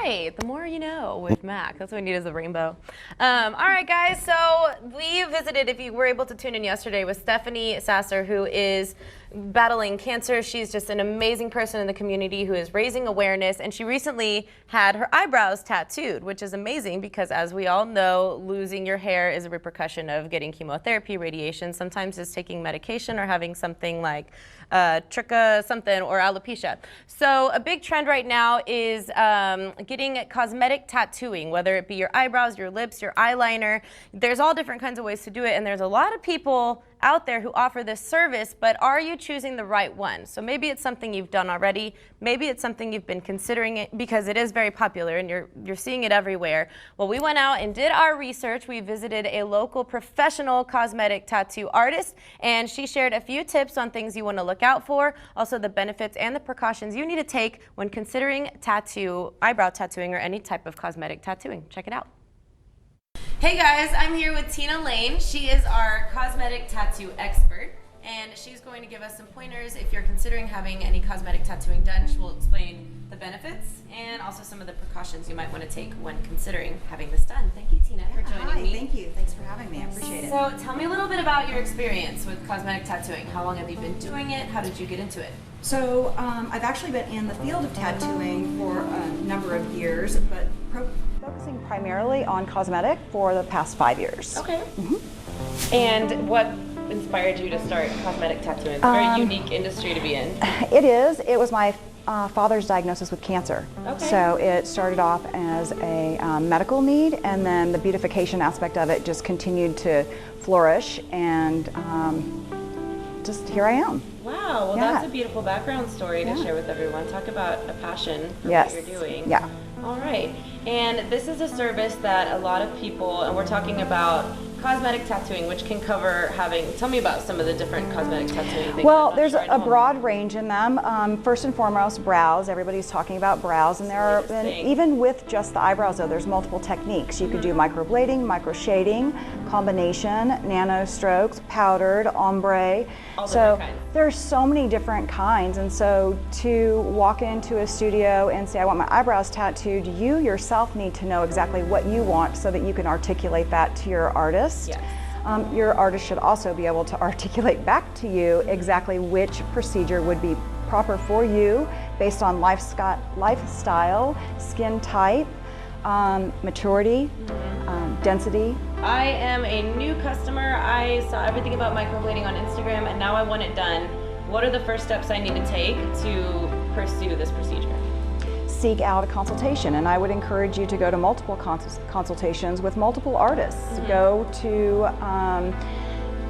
right. The more you know with Mac. That's what we need is a rainbow. All right, guys. So we visited, if you were able to tune in yesterday, with Stephanie Sasser, who is battling cancer. She's just an amazing person in the community who is raising awareness, and she recently had her eyebrows tattooed, which is amazing because, as we all know, losing your hair is a repercussion of getting chemotherapy, radiation, sometimes it's taking medication or having something like tricha something or alopecia. So a big trend right now is getting cosmetic tattooing, whether it be your eyebrows, your lips, your eyeliner. There's all different kinds of ways to do it, and there's a lot of people out there who offer this service, but are you choosing the right one? So maybe it's something you've done already, maybe it's something you've been considering it because it is very popular and you're seeing it everywhere. Well, we went out and did our research. We visited a local professional cosmetic tattoo artist, and she shared a few tips on things you want to look out for, also the benefits and the precautions you need to take when considering eyebrow tattooing or any type of cosmetic tattooing. Check it out. Hey guys, I'm here with Tina Lane. She is our cosmetic tattoo expert, and she's going to give us some pointers if you're considering having any cosmetic tattooing done. She will explain the benefits and also some of the precautions you might want to take when considering having this done. Thank you, Tina, for joining me. Thank you. Thanks for having me. I appreciate it. So tell me a little bit about your experience with cosmetic tattooing. How long have you been doing it? How did you get into it? So I've actually been in the field of tattooing for a number of years, but focusing primarily on cosmetic for the past 5 years. Okay. And what inspired you to start cosmetic tattooing? It's a very unique industry to be in. It is. It was my father's diagnosis with cancer. Okay. So it started off as a medical need, and then the beautification aspect of it just continued to flourish, and just here I am. Wow, well, Yeah. that's a beautiful background story to share with everyone. Talk about a passion for Yes. what you're doing. Yeah. All right, and this is a service that a lot of people, and we're talking about cosmetic tattooing, which can cover tell me about some of the different cosmetic tattooing things. Well, there's a broad range in them. First and foremost, brows. Everybody's talking about brows, and even with just the eyebrows, though, there's multiple techniques. You could do microblading, micro shading, combination, nano strokes, powdered, ombre. All so different kinds. there's so many different kinds, and so to walk into a studio and say, I want my eyebrows tattooed, you yourself need to know exactly what you want so that you can articulate that to your artist. Yes. Your artist should also be able to articulate back to you exactly which procedure would be proper for you based on lifestyle, skin type, maturity, density. I am a new customer. I saw everything about microblading on Instagram, and now I want it done. What are the first steps I need to take to pursue this procedure? Seek out a consultation, and I would encourage you to go to multiple consultations with multiple artists. Go to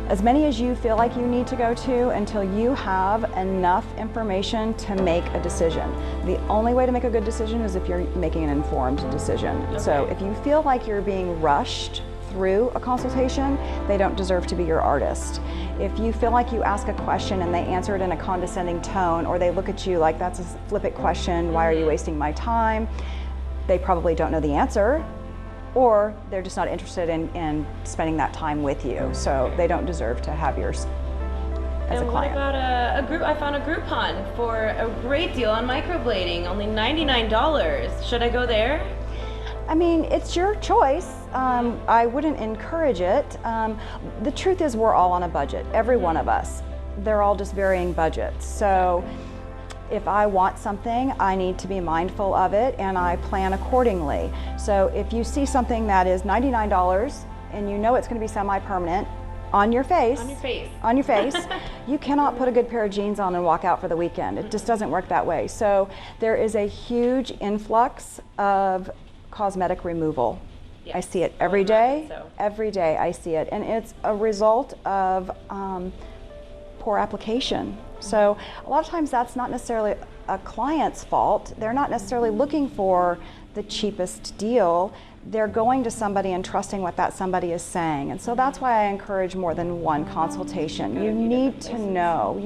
as many as you feel like you need to go to until you have enough information to make a decision. The only way to make a good decision is if you're making an informed decision. Okay. So if you feel like you're being rushed through a consultation, they don't deserve to be your artist. If you feel like you ask a question and they answer it in a condescending tone, or they look at you like that's a flippant question, why are you wasting my time? They probably don't know the answer, or they're just not interested in spending that time with you. So they don't deserve to have yours as a client. And what about a group? I found a Groupon for a great deal on microblading, only $99. Should I go there? I mean, it's your choice. I wouldn't encourage it. The truth is we're all on a budget, every one of us. They're all just varying budgets. So if I want something, I need to be mindful of it, and I plan accordingly. So if you see something that is $99 and you know it's going to be semi-permanent on your face, you cannot put a good pair of jeans on and walk out for the weekend. It just doesn't work that way. So there is a huge influx of cosmetic removal. Yes. I see it every day. Every day I see it, and it's a result of poor application. So a lot of times that's not necessarily a client's fault. They're not necessarily looking for the cheapest deal. They're going to somebody and trusting what that somebody is saying. And so that's why I encourage more than one consultation. You need to know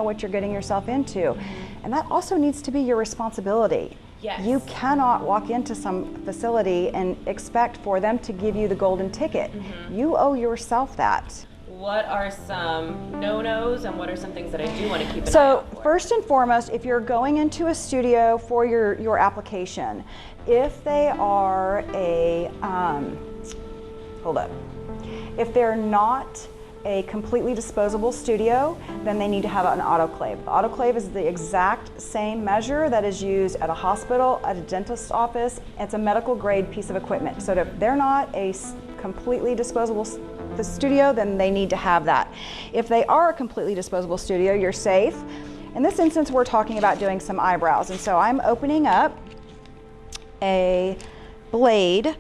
what you're getting yourself into. And that also needs to be your responsibility. Yes. You cannot walk into some facility and expect for them to give you the golden ticket. You owe yourself that. what are some no-nos and what are some things that I do want to keep an eye So out for? first and foremost, if you're going into a studio for your application, if they are hold up, if they're not a completely disposable studio, then they need to have an autoclave. The autoclave is the exact same measure that is used at a hospital, at a dentist's office. It's a medical grade piece of equipment. So if they're not a completely disposable studio, then they need to have that. If they are a completely disposable studio, you're safe. In this instance, we're talking about doing some eyebrows. And so I'm opening up a blade.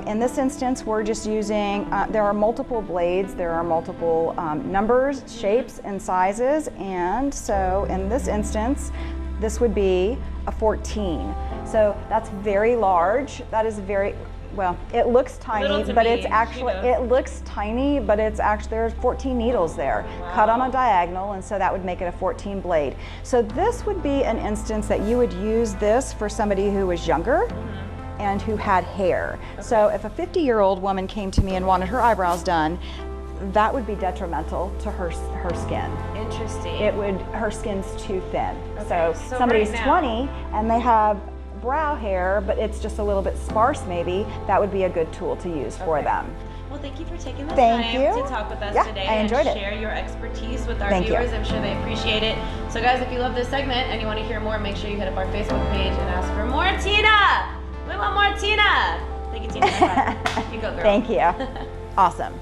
In this instance, we're just using, there are multiple blades, there are multiple numbers, shapes, and sizes, and so in this instance, this would be a 14. So that's very large. That is very, well, it looks tiny, but it's actually, it looks tiny, but it's actually, there's 14 needles there, cut on a diagonal, and so that would make it a 14 blade. So this would be an instance that you would use this for somebody who was younger, and who had hair. Okay. So if a 50-year-old woman came to me and wanted her eyebrows done, that would be detrimental to her skin. Interesting. It would, her skin's too thin. Okay. So somebody's right 20 and they have brow hair, but it's just a little bit sparse maybe, that would be a good tool to use for them. Well, thank you for taking the time to talk with us today and share your expertise with our viewers. I'm sure they appreciate it. So guys, if you love this segment and you want to hear more, make sure you hit up our Facebook page and ask for more Tina! We want more Tina! Thank you, Tina. You go, girl. Thank you. Awesome.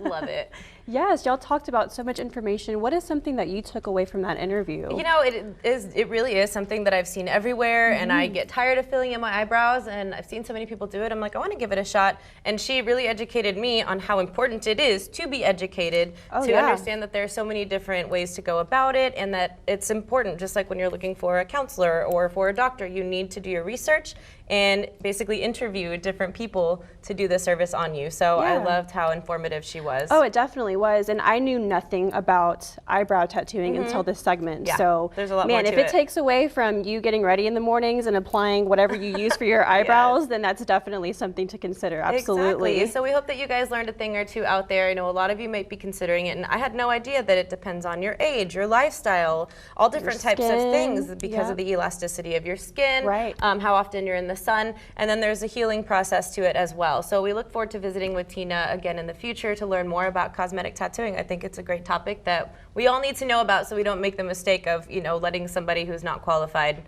Love it. Yes, y'all talked about so much information. What is something that you took away from that interview? You know, it really is something that I've seen everywhere, and I get tired of filling in my eyebrows, and I've seen so many people do it. I'm like, I want to give it a shot. And she really educated me on how important it is to be educated, to understand that there are so many different ways to go about it, and that it's important, just like when you're looking for a counselor or for a doctor, you need to do your research and basically interview different people to do the service on you. So I loved how informative she was. Oh, it definitely was. And I knew nothing about eyebrow tattooing until this segment. Yeah, so there's a lot more to if it takes away from you getting ready in the mornings and applying whatever you use for your eyebrows, then that's definitely something to consider. Absolutely. Exactly. So we hope that you guys learned a thing or two out there. I know a lot of you might be considering it, and I had no idea that it depends on your age, your lifestyle, all different types of things because of the elasticity of your skin, how often you're in the sun, and then there's a healing process to it as well. So we look forward to visiting with Tina again in the future to learn more about cosmetic tattooing. I think it's a great topic that we all need to know about so we don't make the mistake of, you know, letting somebody who's not qualified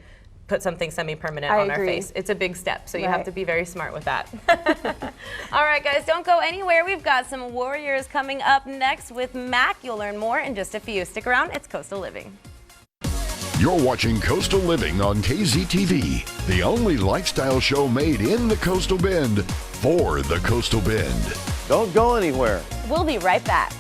put something semi-permanent on our face. It's a big step, so you have to be very smart with that. All right, guys, don't go anywhere. We've got some warriors coming up next with Mac. You'll learn more in just a few. Stick around. It's Coastal Living. You're watching Coastal Living on KZTV, the only lifestyle show made in the Coastal Bend for the Coastal Bend. Don't go anywhere. We'll be right back.